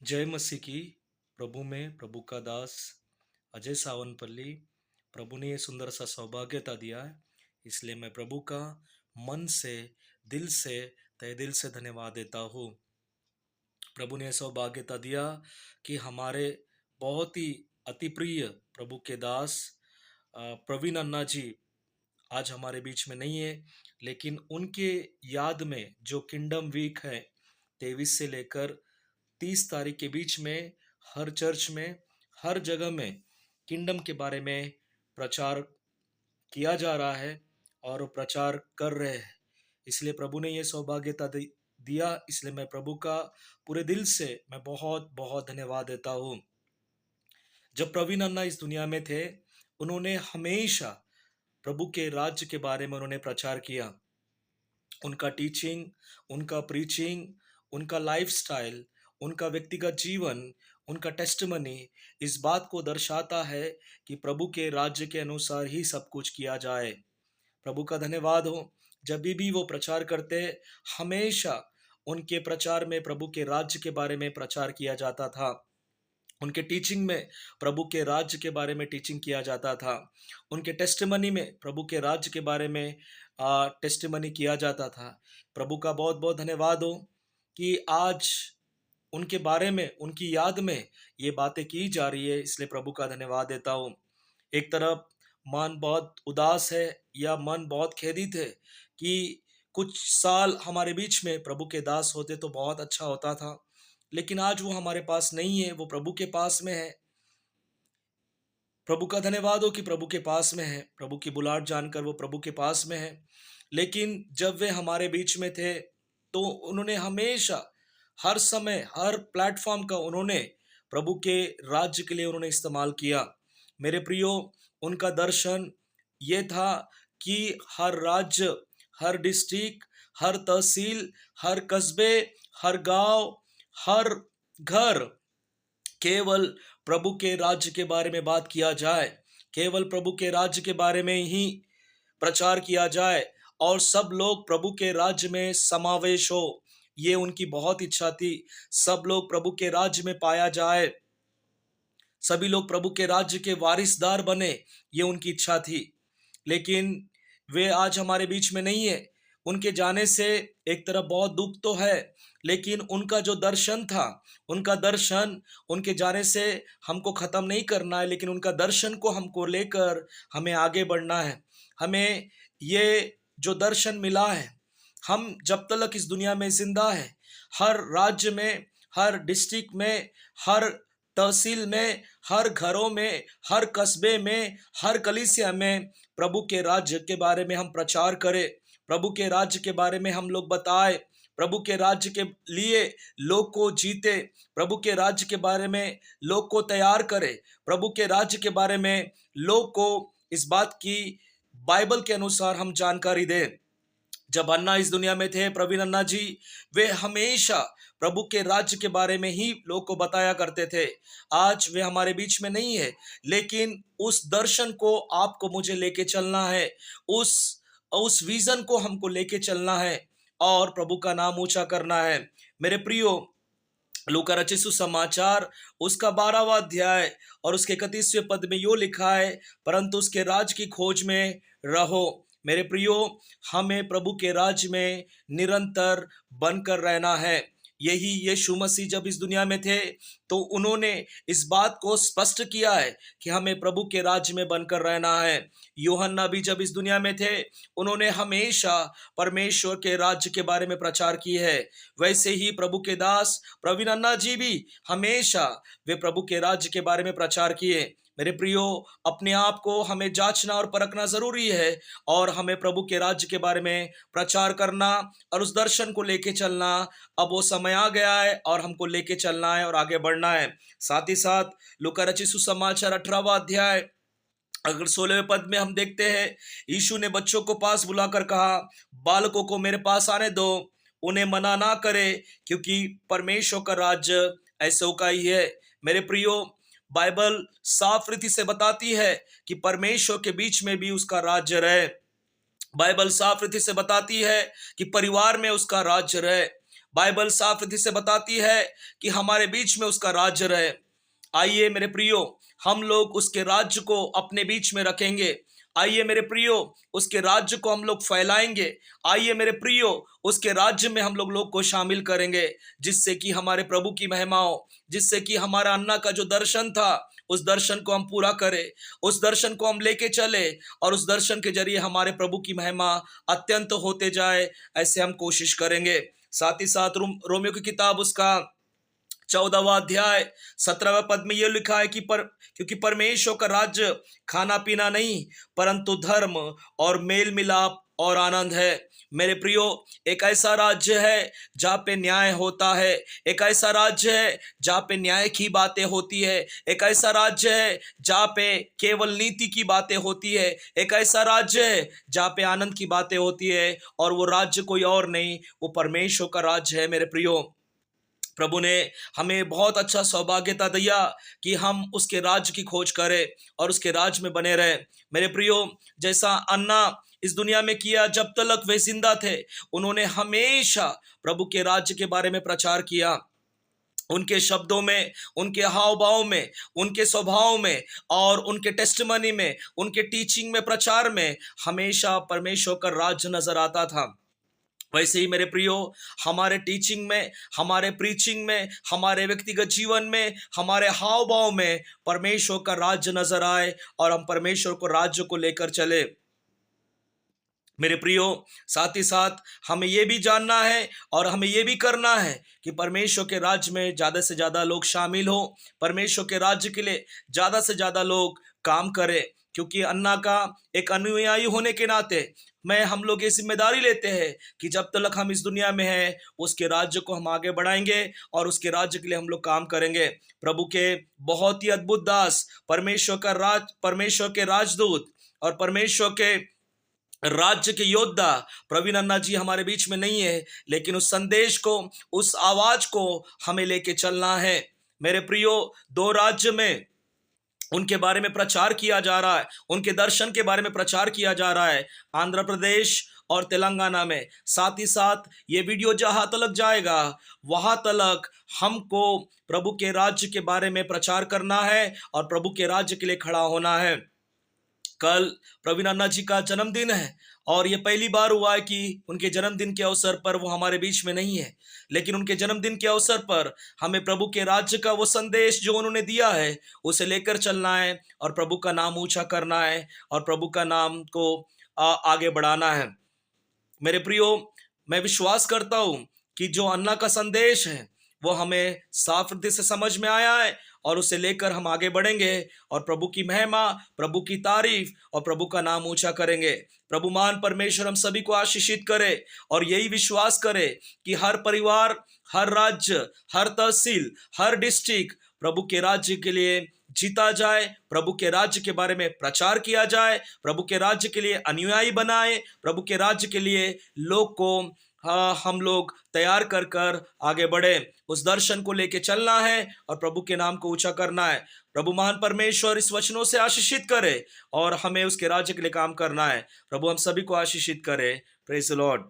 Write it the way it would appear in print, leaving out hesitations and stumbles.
जय मसीह की। प्रभु में प्रभु का दास अजय सावनपल्ली। प्रभु ने ये सुंदर सा सौभाग्यता दिया है, इसलिए मैं प्रभु का मन से, दिल से, तहे दिल से धन्यवाद देता हूँ। प्रभु ने सौभाग्यता दिया कि हमारे बहुत ही अति प्रिय प्रभु के दास प्रवीण अन्ना जी आज हमारे बीच में नहीं है, लेकिन उनके याद में जो किंगडम वीक है 23 से लेकर 30 तारीख के बीच में हर चर्च में, हर जगह में किंगडम के बारे में प्रचार किया जा रहा है और प्रचार कर रहे हैं। इसलिए प्रभु ने ये सौभाग्यता दिया, इसलिए मैं प्रभु का पूरे दिल से मैं बहुत बहुत धन्यवाद देता हूँ। जब प्रवीण अन्ना इस दुनिया में थे, उन्होंने हमेशा प्रभु के राज्य के बारे में उन्होंने प्रचार किया। उनका टीचिंग, उनका प्रीचिंग, उनका लाइफस्टाइल, उनका व्यक्तिगत जीवन, उनका टेस्टिमनी इस बात को दर्शाता है कि प्रभु के राज्य के अनुसार ही सब कुछ किया जाए। प्रभु का धन्यवाद हो, जब भी वो प्रचार करते हमेशा उनके प्रचार में प्रभु के राज्य के बारे में प्रचार किया जाता था। उनके टीचिंग में प्रभु के राज्य के बारे में टीचिंग किया जाता था। उनके टेस्टिमनी में प्रभु के राज्य के बारे में टेस्टिमनी किया जाता था। प्रभु का बहुत बहुत धन्यवाद हो कि आज उनके बारे में, उनकी याद में ये बातें की जा रही है, इसलिए प्रभु का धन्यवाद देता हूँ। एक तरफ मन बहुत उदास है या मन बहुत खेदित है कि कुछ साल हमारे बीच में प्रभु के दास होते तो बहुत अच्छा होता था, लेकिन आज वो हमारे पास नहीं है, वो प्रभु के पास में है। प्रभु का धन्यवाद हो कि प्रभु के पास में है, प्रभु की बुलाहट जानकर वो प्रभु के पास में है। लेकिन जब वे हमारे बीच में थे तो उन्होंने हमेशा, हर समय, हर प्लेटफॉर्म का उन्होंने प्रभु के राज्य के लिए उन्होंने इस्तेमाल किया। मेरे प्रियो, उनका दर्शन ये था कि हर राज्य, हर डिस्ट्रिक्ट, हर तहसील, हर कस्बे, हर गांव, हर घर केवल प्रभु के राज्य के बारे में बात किया जाए, केवल प्रभु के राज्य के बारे में ही प्रचार किया जाए और सब लोग प्रभु के राज्य में समावेश हो। ये उनकी बहुत इच्छा थी। सब लोग प्रभु के राज्य में पाया जाए, सभी लोग प्रभु के राज्य के वारिसदार बने, ये उनकी इच्छा थी। लेकिन वे आज हमारे बीच में नहीं है। उनके जाने से एक तरफ बहुत दुख तो है, लेकिन उनका जो दर्शन था, उनका दर्शन, उनके जाने से हमको खत्म नहीं करना है, लेकिन उनका दर्शन को हमको लेकर हमें आगे बढ़ना है। हमें ये जो दर्शन मिला है, हम जब तक इस दुनिया में जिंदा है, हर राज्य में, हर डिस्ट्रिक्ट में, हर तहसील में, हर घरों में, हर कस्बे में, हर कलीसिया में प्रभु के राज्य के बारे में हम प्रचार करें, प्रभु के राज्य के बारे में हम लोग बताएं, प्रभु के राज्य के लिए लोग को जीते, प्रभु के राज्य के बारे में लोग को तैयार करें, प्रभु के राज्य के बारे में लोग को इस बात की बाइबल के अनुसार हम जानकारी दें। जब अन्ना इस दुनिया में थे, प्रवीण अन्ना जी, वे हमेशा प्रभु के राज्य के बारे में ही लोग को बताया करते थे। आज वे हमारे बीच में नहीं है, लेकिन उस दर्शन को आपको मुझे लेके चलना है, उस विजन को हमको लेके चलना है और प्रभु का नाम ऊंचा करना है। मेरे प्रियो, लूका रचित सुसमाचार उसका 12वां अध्याय और उसके 31वें पद में यो लिखा है, परंतु उसके राज की खोज में रहो। मेरे प्रियो, हमें प्रभु के राज्य में निरंतर बनकर रहना है। यही यीशु मसीह जब इस दुनिया में थे तो उन्होंने इस बात को स्पष्ट किया है कि हमें प्रभु के राज्य में बनकर रहना है। यूहन्ना भी जब इस दुनिया में थे, उन्होंने हमेशा परमेश्वर के राज्य के बारे में प्रचार की है। वैसे ही प्रभु के दास प्रवीण अन्ना जी भी हमेशा वे प्रभु के राज्य के बारे में प्रचार किए। मेरे प्रियो, अपने आप को हमें जांचना और परखना जरूरी है और हमें प्रभु के राज्य के बारे में प्रचार करना और उस दर्शन को लेके चलना। अब वो समय आ गया है और हमको लेके चलना है और आगे बढ़ना है। साथ ही साथ लूका रचित सुसमाचार 18वां अध्याय अगर 16वें पद में हम देखते हैं, यीशु ने बच्चों को पास बुलाकर कहा, बालकों को मेरे पास आने दो, उन्हें मना ना करे, क्योंकि परमेश्वर का राज्य ऐसों का ही है। मेरे प्रियो, बाइबल साफ रीति से बताती है कि परमेश्वर के बीच में भी उसका राज्य रहे। बाइबल साफ रीति से बताती है कि परिवार में उसका राज्य रहे। बाइबल साफ रीति से बताती है कि हमारे बीच में उसका राज्य रहे। आइए मेरे प्रियो, हम लोग उसके राज्य को अपने बीच में रखेंगे। आइए मेरे प्रियो, उसके राज्य को हम लोग फैलाएंगे। आइए मेरे प्रियो, उसके राज्य में हम लोग को शामिल करेंगे, जिससे कि हमारे प्रभु की महिमा हो, जिससे कि हमारा अन्ना का जो दर्शन था उस दर्शन को हम पूरा करें, उस दर्शन को हम लेके चले और उस दर्शन के जरिए हमारे प्रभु की महिमा अत्यंत होते जाए, ऐसे हम कोशिश करेंगे। साथ ही साथ रोमियो की किताब उसका 14वां अध्याय 17वें पद में यह लिखा है कि क्योंकि परमेश्वर का राज्य खाना पीना नहीं परंतु धर्म और मेल मिलाप और आनंद है। मेरे प्रियो, एक ऐसा राज्य है जहाँ पे न्याय होता है, एक ऐसा राज्य है जहाँ पे न्याय की बातें होती है, एक ऐसा राज्य है जहाँ पे केवल नीति की बातें होती है, एक ऐसा राज्य है जहाँ पे आनंद की बातें होती है। और वो राज्य कोई और नहीं, वो परमेश्वर का राज्य है। मेरे प्रियो, प्रभु ने हमें बहुत अच्छा सौभाग्यता दिया कि हम उसके राज्य की खोज करें और उसके राज्य में बने रहें। मेरे प्रियो, जैसा अन्ना इस दुनिया में किया जब तक वे जिंदा थे, उन्होंने हमेशा प्रभु के राज्य के बारे में प्रचार किया। उनके शब्दों में, उनके हाव भाव में, उनके स्वभाव में और उनके टेस्टिमनी में, उनके टीचिंग में, प्रचार में हमेशा परमेश्वर का राज्य नजर आता था। वैसे ही मेरे प्रियो, हमारे टीचिंग में, हमारे प्रीचिंग में, हमारे व्यक्तिगत जीवन में, हमारे हाव भाव में परमेश्वर का राज्य नजर आए और हम परमेश्वर को राज्य को लेकर चले। मेरे प्रियो, साथ ही साथ हमें यह भी जानना है और हमें यह भी करना है कि परमेश्वर के राज्य में ज्यादा से ज्यादा लोग शामिल हो, परमेश्वर के राज्य के लिए ज्यादा से ज्यादा लोग काम करें। क्योंकि अन्ना का एक अनुयायी होने के नाते हम लोग ये जिम्मेदारी लेते हैं कि जब तक हम इस दुनिया में हैं उसके राज्य को हम आगे बढ़ाएंगे और उसके राज्य के लिए हम लोग काम करेंगे। प्रभु के बहुत ही अद्भुत दास, परमेश्वर के राजदूत और परमेश्वर के राज्य के योद्धा प्रवीण अन्ना जी हमारे बीच में नहीं है, लेकिन उस संदेश को, उस आवाज को हमें लेके चलना है। मेरे प्रियो, दो राज्य में उनके बारे में प्रचार किया जा रहा है, उनके दर्शन के बारे में प्रचार किया जा रहा है, आंध्र प्रदेश और तेलंगाना में। साथ ही साथ ये वीडियो जहां तलक जाएगा वहां तलक हमको प्रभु के राज्य के बारे में प्रचार करना है और प्रभु के राज्य के लिए खड़ा होना है। कल प्रवीण अन्ना जी का जन्मदिन है और ये पहली बार हुआ है कि उनके जन्मदिन के अवसर पर वो हमारे बीच में नहीं है, लेकिन उनके जन्मदिन के अवसर पर हमें प्रभु के राज्य का वो संदेश जो उन्होंने दिया है उसे लेकर चलना है और प्रभु का नाम ऊंचा करना है और प्रभु का नाम को आगे बढ़ाना है। मेरे प्रियो, मैं विश्वास करता हूं कि जो अन्ना का संदेश है वो हमें साफ रीति से समझ में आया है और उसे लेकर हम आगे बढ़ेंगे और प्रभु की महिमा, प्रभु की तारीफ और प्रभु का नाम ऊंचा करेंगे। प्रभु महान परमेश्वर हम सभी को आशीषित करे और यही विश्वास करे कि हर परिवार, हर राज्य, हर तहसील, हर डिस्ट्रिक्ट प्रभु के राज्य के लिए जीता जाए, प्रभु के राज्य के बारे में प्रचार किया जाए, प्रभु के राज्य के लिए अनुयायी बनाए, प्रभु के राज्य के लिए लोग को हम लोग तैयार कर कर आगे बढ़े। उस दर्शन को लेके चलना है और प्रभु के नाम को ऊंचा करना है। प्रभु महान परमेश्वर इस वचनों से आशीषित करे और हमें उसके राज्य के लिए काम करना है। प्रभु हम सभी को आशीषित करे। Praise the Lord.